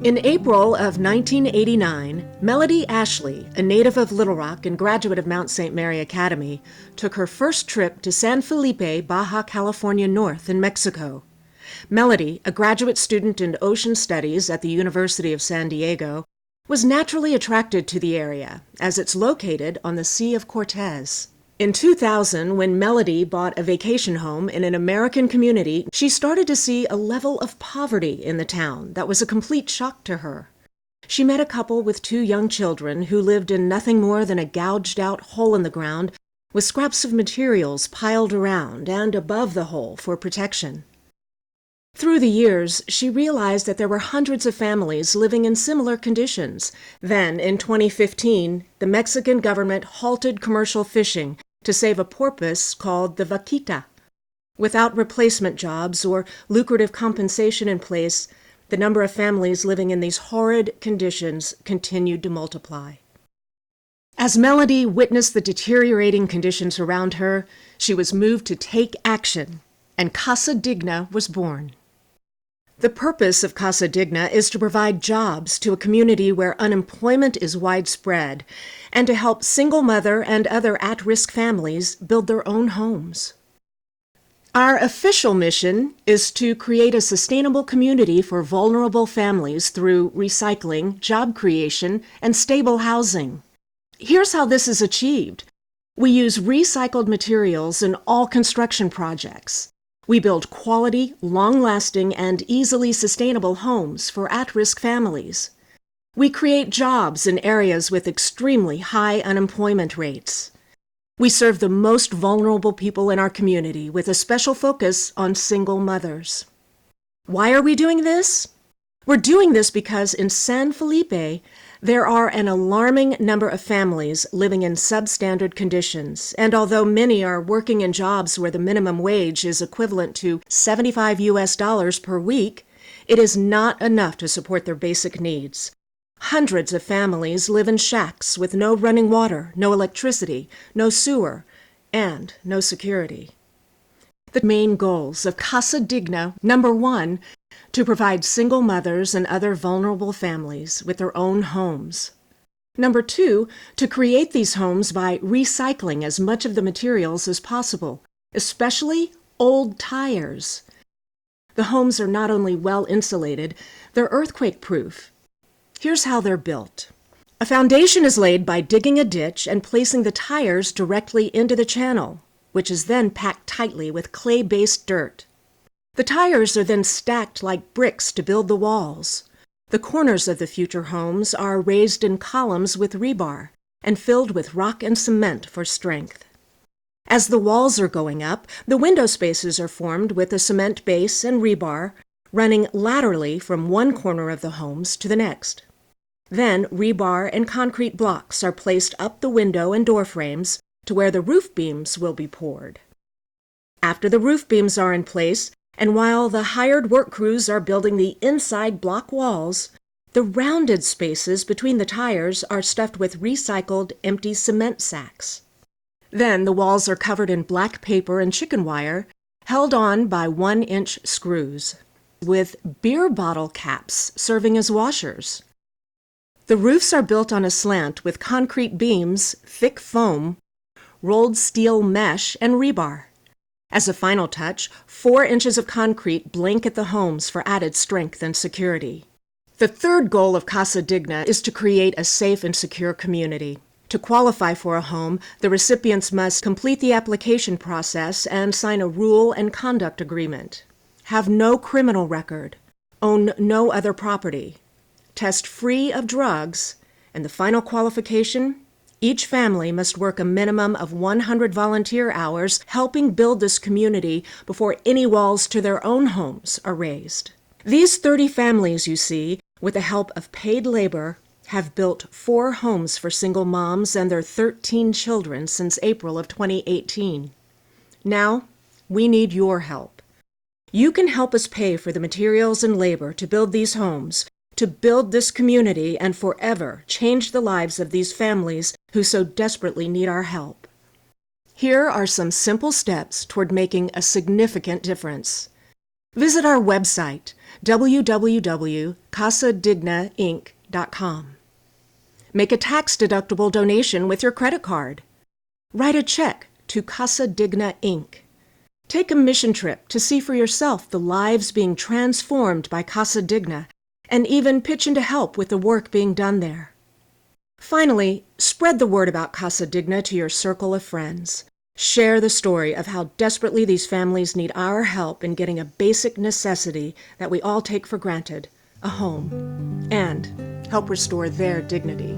In April of 1989, Melody Ashley, a native of Little Rock and graduate of Mount St. Mary Academy, took her first trip to San Felipe, Baja California North in Mexico. Melody, a graduate student in ocean studies at the University of San Diego, was naturally attracted to the area, as it's located on the Sea of Cortez. In 2000, when Melody bought a vacation home in an American community, she started to see a level of poverty in the town that was a complete shock to her. She met a couple with 2 young children who lived in nothing more than a gouged-out hole in the ground with scraps of materials piled around and above the hole for protection. Through the years, she realized that there were hundreds of families living in similar conditions. Then, in 2015, the Mexican government halted commercial fishing to save a porpoise called the vaquita. Without replacement jobs or lucrative compensation in place, the number of families living in these horrid conditions continued to multiply. As Melody witnessed the deteriorating conditions around her, she was moved to take action, and Casa Digna was born. The purpose of Casa Digna is to provide jobs to a community where unemployment is widespread and to help single mother and other at-risk families build their own homes. Our official mission is to create a sustainable community for vulnerable families through recycling, job creation, and stable housing. Here's how this is achieved. We use recycled materials in all construction projects. We build quality, long-lasting, and easily sustainable homes for at-risk families. We create jobs in areas with extremely high unemployment rates. We serve the most vulnerable people in our community with a special focus on single mothers. Why are we doing this? We're doing this because in San Felipe, there are an alarming number of families living in substandard conditions, and although many are working in jobs where the minimum wage is equivalent to $75 per week, it is not enough to support their basic needs. Hundreds of families live in shacks with no running water, no electricity, no sewer, and no security. The main goals of Casa Digna: number 1, to provide single mothers and other vulnerable families with their own homes. Number 2, to create these homes by recycling as much of the materials as possible, especially old tires. The homes are not only well insulated, they're earthquake-proof. Here's how they're built. A foundation is laid by digging a ditch and placing the tires directly into the channel, which is then packed tightly with clay-based dirt. The tires are then stacked like bricks to build the walls. The corners of the future homes are raised in columns with rebar and filled with rock and cement for strength. As the walls are going up, the window spaces are formed with a cement base and rebar running laterally from one corner of the homes to the next. Then rebar and concrete blocks are placed up the window and door frames to where the roof beams will be poured. After the roof beams are in place, and while the hired work crews are building the inside block walls, the rounded spaces between the tires are stuffed with recycled empty cement sacks. Then the walls are covered in black paper and chicken wire, held on by 1-inch screws, with beer bottle caps serving as washers. The roofs are built on a slant with concrete beams, thick foam, rolled steel mesh, and rebar. As a final touch, 4 inches of concrete blanket the homes for added strength and security. The third goal of Casa Digna is to create a safe and secure community. To qualify for a home, the recipients must complete the application process and sign a rule and conduct agreement, have no criminal record, own no other property, test free of drugs, and the final qualification: each family must work a minimum of 100 volunteer hours helping build this community before any walls to their own homes are raised. These 30 families you see, with the help of paid labor, have built 4 homes for single moms and their 13 children since April of 2018. Now, we need your help. You can help us pay for the materials and labor to build these homes, to build this community and forever change the lives of these families who so desperately need our help. Here are some simple steps toward making a significant difference. Visit our website, www.casadignainc.com. Make a tax-deductible donation with your credit card. Write a check to Casa Digna Inc. Take a mission trip to see for yourself the lives being transformed by Casa Digna, and even pitch in to help with the work being done there. Finally, spread the word about Casa Digna to your circle of friends. Share the story of how desperately these families need our help in getting a basic necessity that we all take for granted, a home, and help restore their dignity.